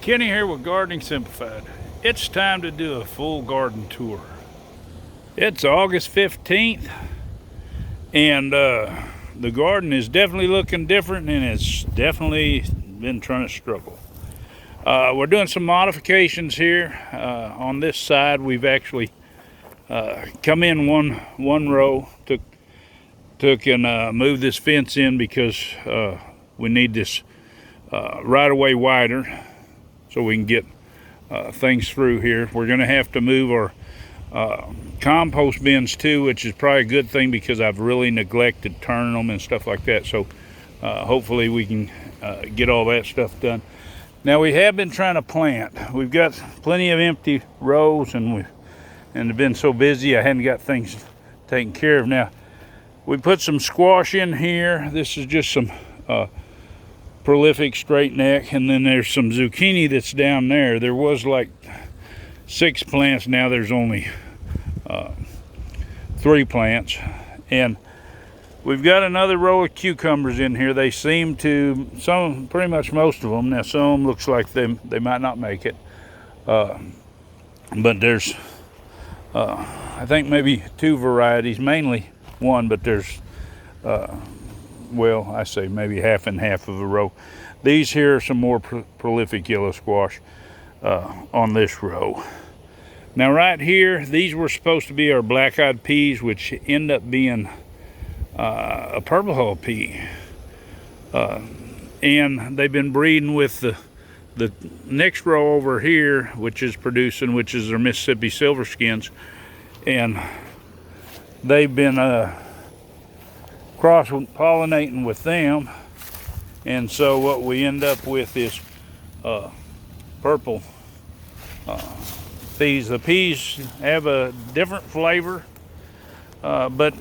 Kenny here with Gardening Simplified. It's time to do a full garden tour. It's August 15th and the garden is definitely looking different, and it's definitely been trying to struggle. We're doing some modifications here. On this side we've actually come in one row, took and moved this fence in because we need this right away wider so we can get things through here. We're going to have to move our compost bins too, which is probably a good thing because I've really neglected turning them and stuff like that. So hopefully we can get all that stuff done. Now we have been trying to plant. We've got plenty of empty rows, and have been so busy I hadn't got things taken care of. Now we put some squash in here. This is just some prolific straight neck, and then there's some zucchini that's down there. There was like 6 plants, now there's only 3 plants, and we've got another row of cucumbers in here. They seem to, pretty much most of them. Now some of them looks like they might not make it, but there's I think maybe 2 varieties, mainly one, but there's well, I say maybe half and half of a row. These here are some more prolific yellow squash on this row. Now right here, these were supposed to be our black-eyed peas, which end up being a purple hull pea. And they've been breeding with the next row over here, which is their Mississippi silver skins, and they've been cross-pollinating with them, and so what we end up with is purple peas. The peas have a different flavor, but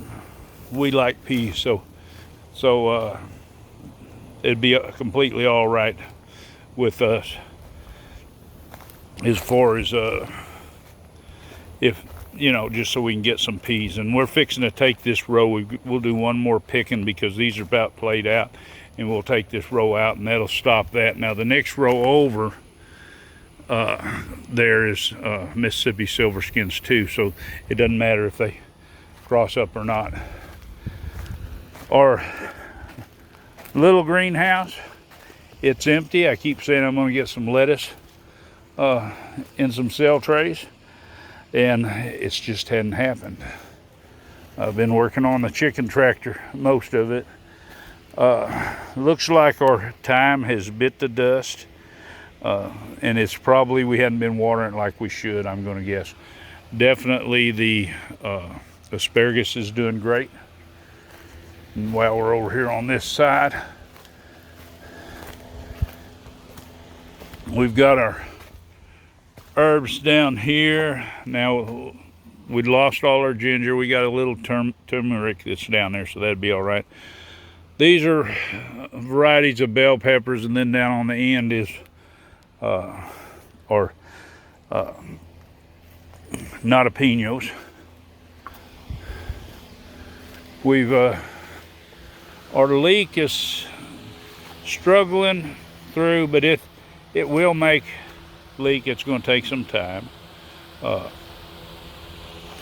we like peas, so it'd be completely all right with us as far as if, you know, just so we can get some peas. And we're fixing to take this row. We'll do one more picking because these are about played out, and we'll take this row out, and that'll stop that. Now the next row over there is Mississippi silver skins too, so it doesn't matter if they cross up or not. Our little greenhouse, it's empty. I keep saying I'm going to get some lettuce in some cell trays, and it's just hadn't happened. I've been working on the chicken tractor, most of it. Looks like our thyme has bit the dust, and it's probably we hadn't been watering it like we should, I'm going to guess. Definitely the asparagus is doing great. And while we're over here on this side, we've got our herbs down here. Now we'd lost all our ginger. We got a little turmeric that's down there, so that'd be all right. These are varieties of bell peppers, and then down on the end is jalapenos. We've our leek is struggling through, but it will make leak. It's going to take some time, but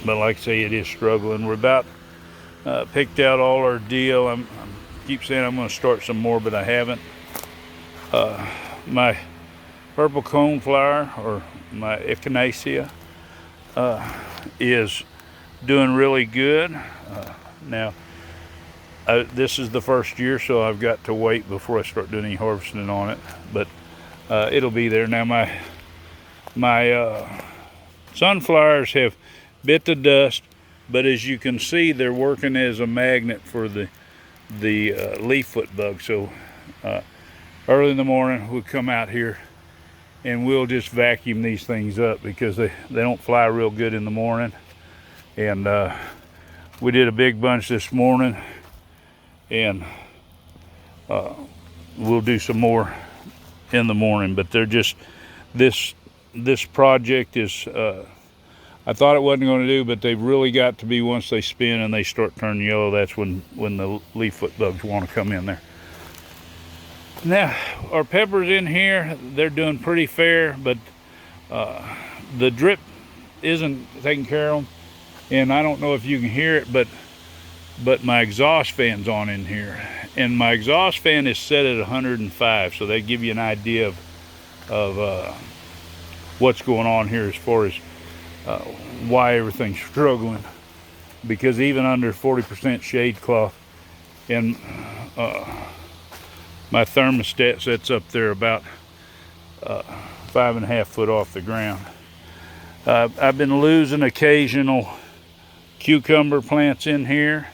like I say, it is struggling. We're about picked out all our deal. I keep saying I'm going to start some more, but I haven't. My purple coneflower, or my Echinacea, is doing really good. Now this is the first year, so I've got to wait before I start doing any harvesting on it, but it'll be there. Now my sunflowers have bit the dust, but as you can see, they're working as a magnet for the leaf foot bug. So early in the morning we'll come out here and we'll just vacuum these things up because they don't fly real good in the morning. And we did a big bunch this morning, and we'll do some more in the morning. But they're just, this project is I thought it wasn't going to do, but they've really got to be, once they spin and they start turning yellow, that's when the leaf foot bugs want to come in there. Now, our peppers in here, they're doing pretty fair, but the drip isn't taking care of them. And I don't know if you can hear it, but my exhaust fan's on in here. And my exhaust fan is set at 105, so they give you an idea of what's going on here as far as why everything's struggling. Because even under 40% shade cloth, and my thermostat sets up there about 5.5 foot off the ground. I've been losing occasional cucumber plants in here,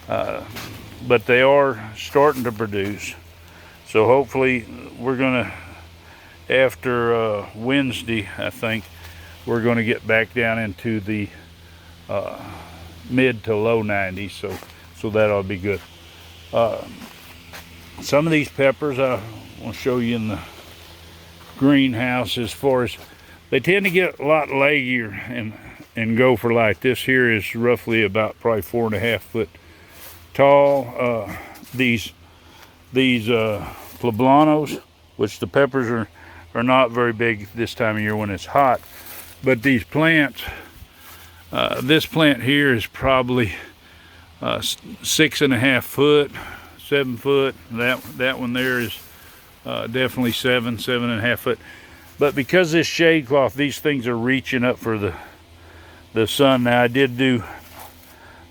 but they are starting to produce. So hopefully we're gonna, after Wednesday, I think, we're gonna get back down into the mid to low 90s, so that'll be good. Some of these peppers I want to show you in the greenhouse, as far as they tend to get a lot leggier and go for light. This here is roughly about probably 4.5 foot tall. These poblanos, which the peppers are not very big this time of year when it's hot, but these plants, this plant here is probably 6.5 foot, 7 foot. That one there is definitely 7.5 foot. But because this shade cloth, these things are reaching up for the sun. Now I did do,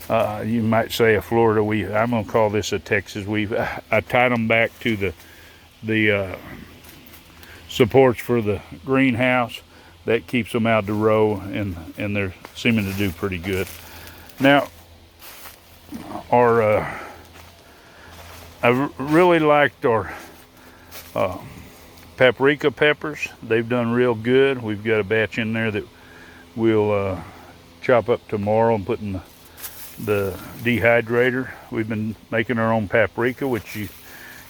you might say a Florida weave. I'm gonna call this a Texas weave. I tied them back to the supports for the greenhouse. That keeps them out to row, and they're seeming to do pretty good. Now, I really liked our Paprika Peppers. They've done real good. We've got a batch in there that we'll chop up tomorrow and put in the dehydrator. We've been making our own paprika, which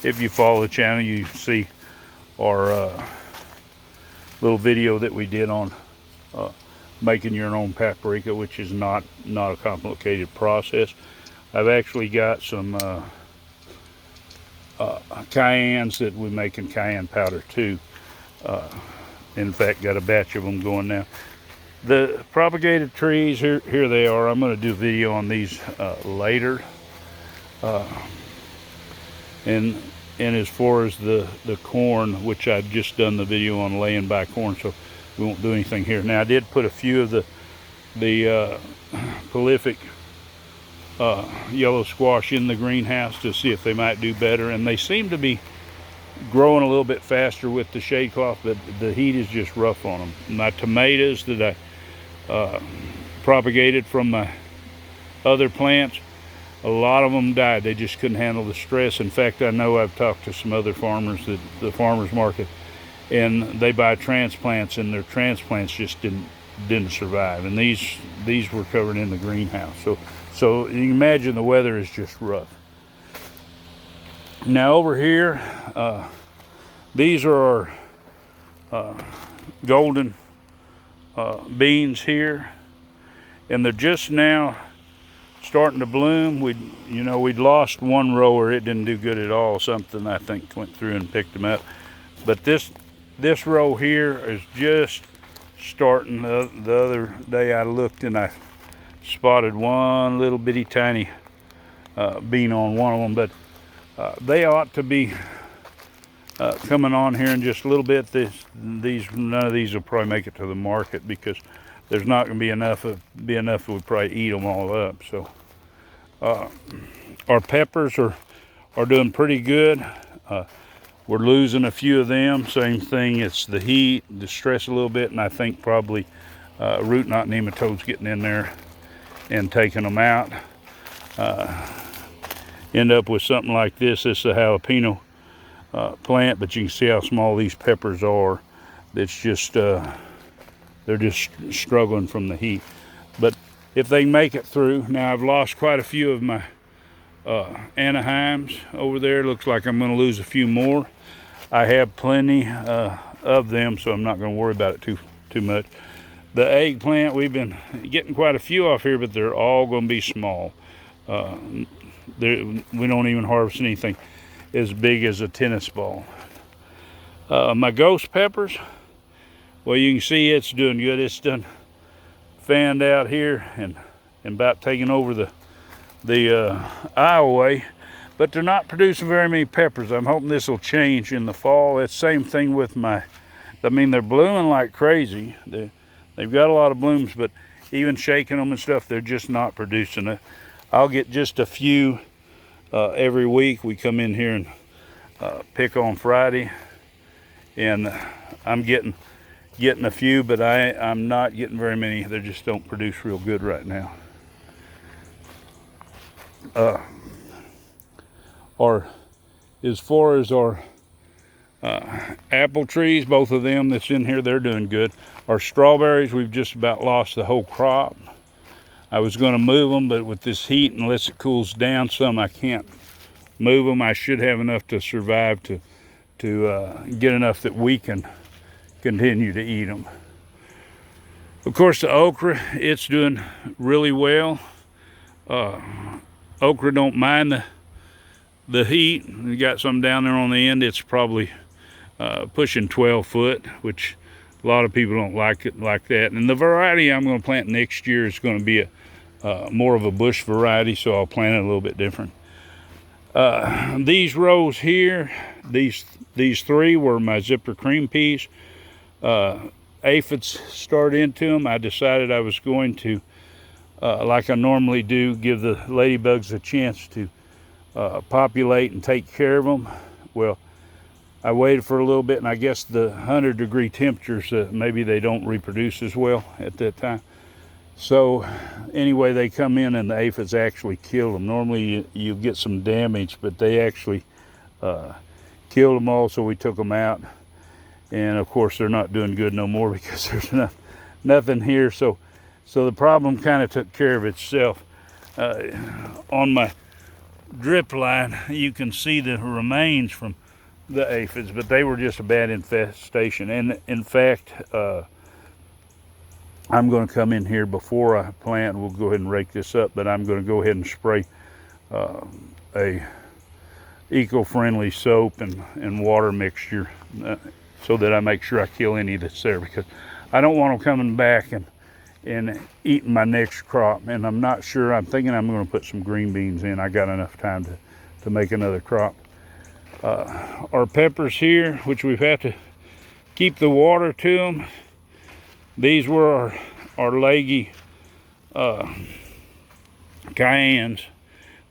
if you follow the channel, you see our little video that we did on making your own paprika, which is not a complicated process. I've actually got some cayennes that we make in cayenne powder too. In fact, got a batch of them going now. The propagated trees, here they are. I'm going to do a video on these later. And as far as the corn, which I've just done the video on laying by corn, so we won't do anything here. Now I did put a few of the prolific yellow squash in the greenhouse to see if they might do better, and they seem to be growing a little bit faster with the shade cloth, but the heat is just rough on them. My tomatoes that I propagated from my other plants, a lot of them died. They just couldn't handle the stress. In fact, I know I've talked to some other farmers at the farmers market, and they buy transplants, and their transplants just didn't survive. And these were covered in the greenhouse. So you can imagine the weather is just rough. Now over here, these are our golden beans here, and they're just now starting to bloom. We'd lost one rower. It didn't do good at all. Something I think went through and picked them up. But this row here is just starting. The other day I looked and I spotted one little bitty tiny bean on one of them, but they ought to be coming on here in just a little bit. None of these will probably make it to the market because there's not going to be enough. We'll probably eat them all up. So our peppers are doing pretty good. We're losing a few of them. Same thing. It's the heat, the stress a little bit, and I think probably root knot nematodes getting in there and taking them out. End up with something like this. This is a jalapeno plant, but you can see how small these peppers are. It's just they're just struggling from the heat. But if they make it through, now I've lost quite a few of my Anaheims over there. Looks like I'm going to lose a few more. I have plenty of them, so I'm not going to worry about it too much. The eggplant, we've been getting quite a few off here, but they're all going to be small. We don't even harvest anything. as big as a tennis ball. My ghost peppers, well, you can see it's doing good. It's done fanned out here and about taking over the aisleway, but they're not producing very many peppers. I'm hoping this will change in the fall. It's the same thing with my, I mean, they're blooming like crazy. They've got a lot of blooms, but even shaking them and stuff, they're just not producing it. I'll get just a few every week. We come in here and pick on Friday, and I'm getting a few, but I'm not getting very many. They just don't produce real good right now. Or as far as our apple trees, both of them that's in here, they're doing good. Our strawberries, we've just about lost the whole crop. I was going to move them, but with this heat, unless it cools down some, I can't move them. I should have enough to survive to get enough that we can continue to eat them. Of course, the okra, it's doing really well. Okra don't mind the heat. We got some down there on the end. It's probably pushing 12 foot, which a lot of people don't like it like that. And the variety I'm going to plant next year is going to be more of a bush variety, so I'll plant it a little bit different. These rows here, these three were my zipper cream peas. Aphids started into them. I decided I was going to, like I normally do, give the ladybugs a chance to populate and take care of them. Well, I waited for a little bit, and I guess the 100-degree temperatures, maybe they don't reproduce as well at that time. So anyway, they come in and the aphids actually kill them. Normally you get some damage, but they actually killed them all, so we took them out. And of course they're not doing good no more because there's nothing here. So the problem kind of took care of itself. On my drip line, you can see the remains from the aphids, but they were just a bad infestation. And in fact, I'm going to come in here before I plant. We'll go ahead and rake this up, but I'm going to go ahead and spray a eco-friendly soap and water mixture so that I make sure I kill any that's there, because I don't want them coming back and eating my next crop. And I'm not sure. I'm thinking I'm going to put some green beans in. I got enough time to make another crop. Our peppers here, which we've had to keep the water to them. These were our leggy cayennes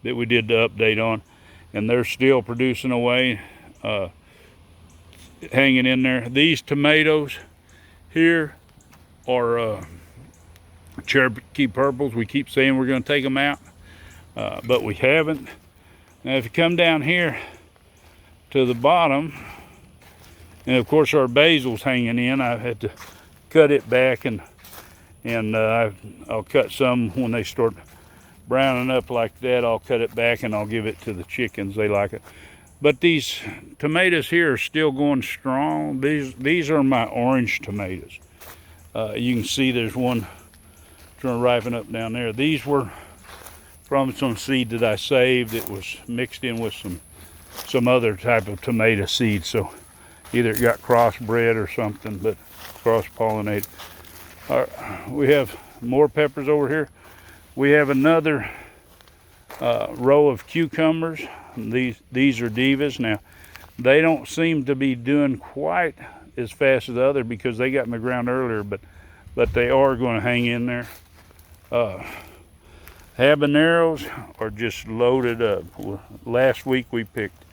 that we did the update on, and they're still producing away, hanging in there. These tomatoes here are Cherokee purples. We keep saying we're going to take them out, but we haven't. Now if you come down here to the bottom, and of course our basil's hanging in, I had to cut it back, and I'll cut some when they start browning up like that. I'll cut it back and I'll give it to the chickens. They like it. But these tomatoes here are still going strong. These are my orange tomatoes. You can see there's one trying to ripen up down there. These were from some seed that I saved. It was mixed in with some other type of tomato seed, so either it got crossbred or something, but cross-pollinated. We have more peppers over here. We have another row of cucumbers. These are divas. Now, they don't seem to be doing quite as fast as the other because they got in the ground earlier, but they are going to hang in there. Habaneros are just loaded up. Last week we picked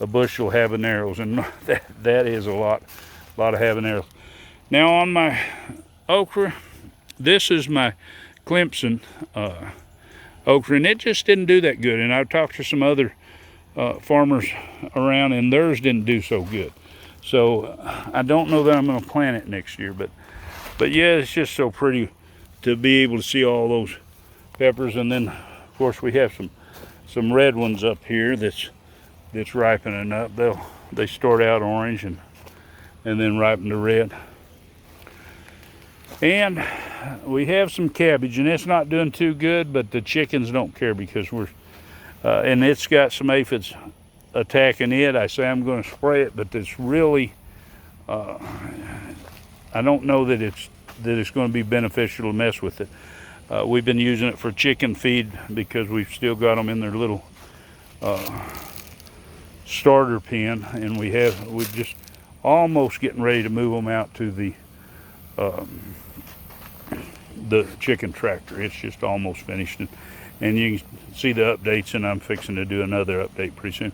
a bushel of habaneros, and that is a lot of habaneros. Now on my okra, this is my Clemson okra, and it just didn't do that good. And I've talked to some other farmers around, and theirs didn't do so good. So I don't know that I'm going to plant it next year, but yeah, it's just so pretty to be able to see all those peppers. And then of course we have some red ones up here that's ripening up. They start out orange and then ripen to red. And we have some cabbage, and it's not doing too good, but the chickens don't care because and it's got some aphids attacking it. I say I'm going to spray it, but it's really, I don't know that it's going to be beneficial to mess with it. We've been using it for chicken feed because we've still got them in their little starter pen, and we're just almost getting ready to move them out to the chicken tractor. It's just almost finished, and you can see the updates, and I'm fixing to do another update pretty soon.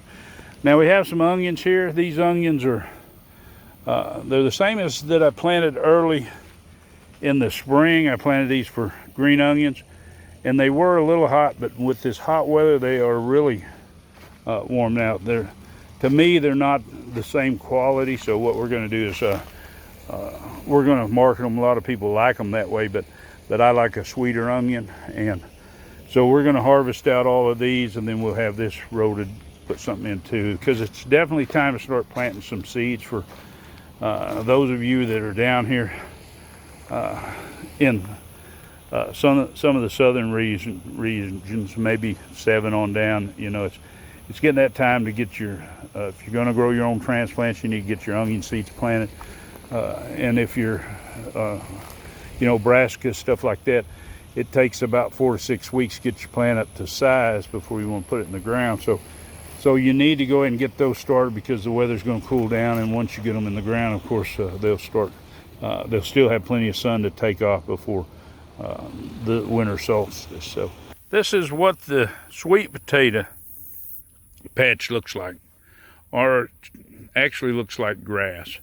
Now we have some onions here. These onions are they're the same as that I planted early in the spring. I planted these for green onions, and they were a little hot, but with this hot weather they are really warmed out. To me, they're not the same quality, so what we're going to do is we're going to market them. A lot of people like them that way, but I like a sweeter onion, and so we're going to harvest out all of these, and then we'll have this row to put something into, because it's definitely time to start planting some seeds for those of you that are down here in some of the southern regions, maybe 7 on down. You know, it's getting that time to get your, if you're going to grow your own transplants, you need to get your onion seeds planted. And if you're, you know, brassica, stuff like that, it takes about 4 to 6 weeks to get your plant up to size before you want to put it in the ground. So you need to go ahead and get those started, because the weather's going to cool down, and once you get them in the ground, of course, they'll still have plenty of sun to take off before the winter solstice. So this is what the sweet potato patch looks like, or actually looks like grass.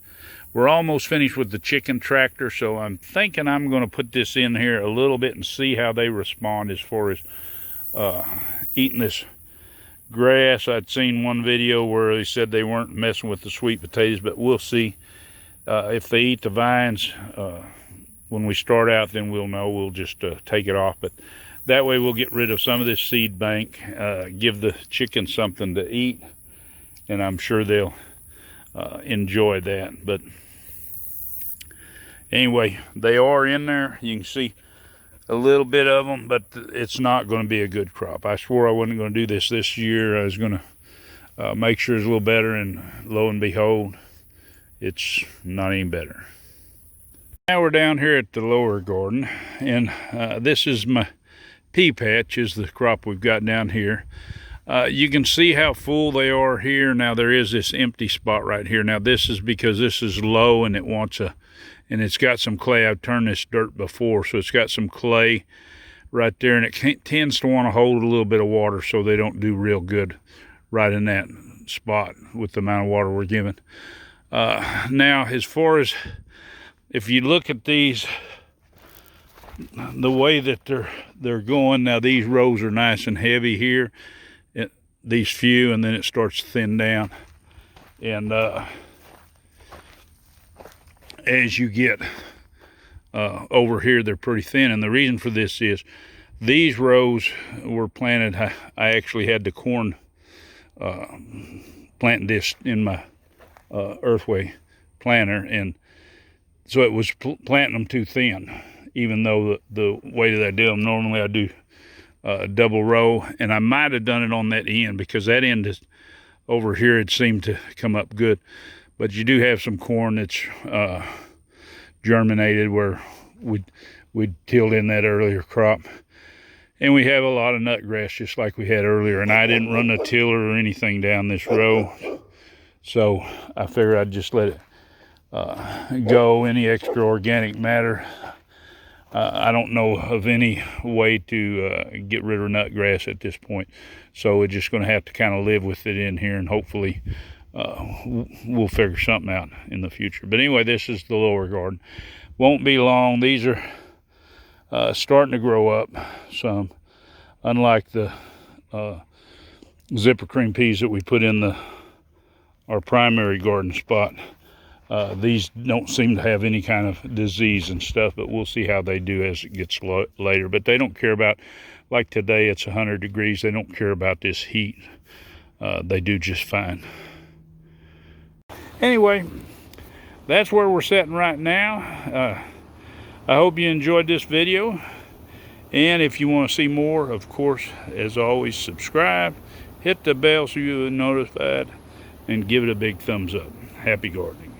We're almost finished with the chicken tractor, so I'm thinking I'm going to put this in here a little bit and see how they respond as far as eating this grass. I'd seen one video where they said they weren't messing with the sweet potatoes, but we'll see. If they eat the vines when we start out, then we'll know. We'll just take it off, but that way we'll get rid of some of this seed bank, give the chickens something to eat, and I'm sure they'll enjoy that. But anyway, they are in there. You can see a little bit of them, but it's not going to be a good crop. I swore I wasn't going to do this year. I was going to make sure it's a little better, and lo and behold, it's not any better. Now we're down here at the lower garden, and this is my Pea Patch, is the crop we've got down here. You can see how full they are here. Now there is this empty spot right here. Now this is because this is low, and it's got some clay. I've turned this dirt before, so it's got some clay right there, and it tends to want to hold a little bit of water, so they don't do real good right in that spot with the amount of water we're giving. Now, as far as, if you look at these, the way that they're going now, these rows are nice and heavy here, these few, and then it starts to thin down, and as you get over here, they're pretty thin. And the reason for this is these rows were planted, I actually had the corn planting disc in my earthway planter, and so it was planting them too thin, even though the way that I do them, normally I do double row, and I might have done it on that end, because that end is over here, it seemed to come up good. But you do have some corn that's germinated where we tilled in that earlier crop, and we have a lot of nut grass just like we had earlier, and I didn't run a tiller or anything down this row, so I figured I'd just let it go. Any extra organic matter, I don't know of any way to get rid of nut grass at this point, so we're just going to have to kind of live with it in here, and hopefully we'll figure something out in the future. But anyway, this is the lower garden. Won't be long. These are starting to grow up some, unlike the zipper cream peas that we put in our primary garden spot. These don't seem to have any kind of disease and stuff, but we'll see how they do as it gets later. But they don't care about, like today it's 100 degrees, they don't care about this heat. They do just fine. Anyway, that's where we're sitting right now. I hope you enjoyed this video, and if you want to see more, of course, as always, subscribe, hit the bell so you're notified, and give it a big thumbs up. Happy gardening.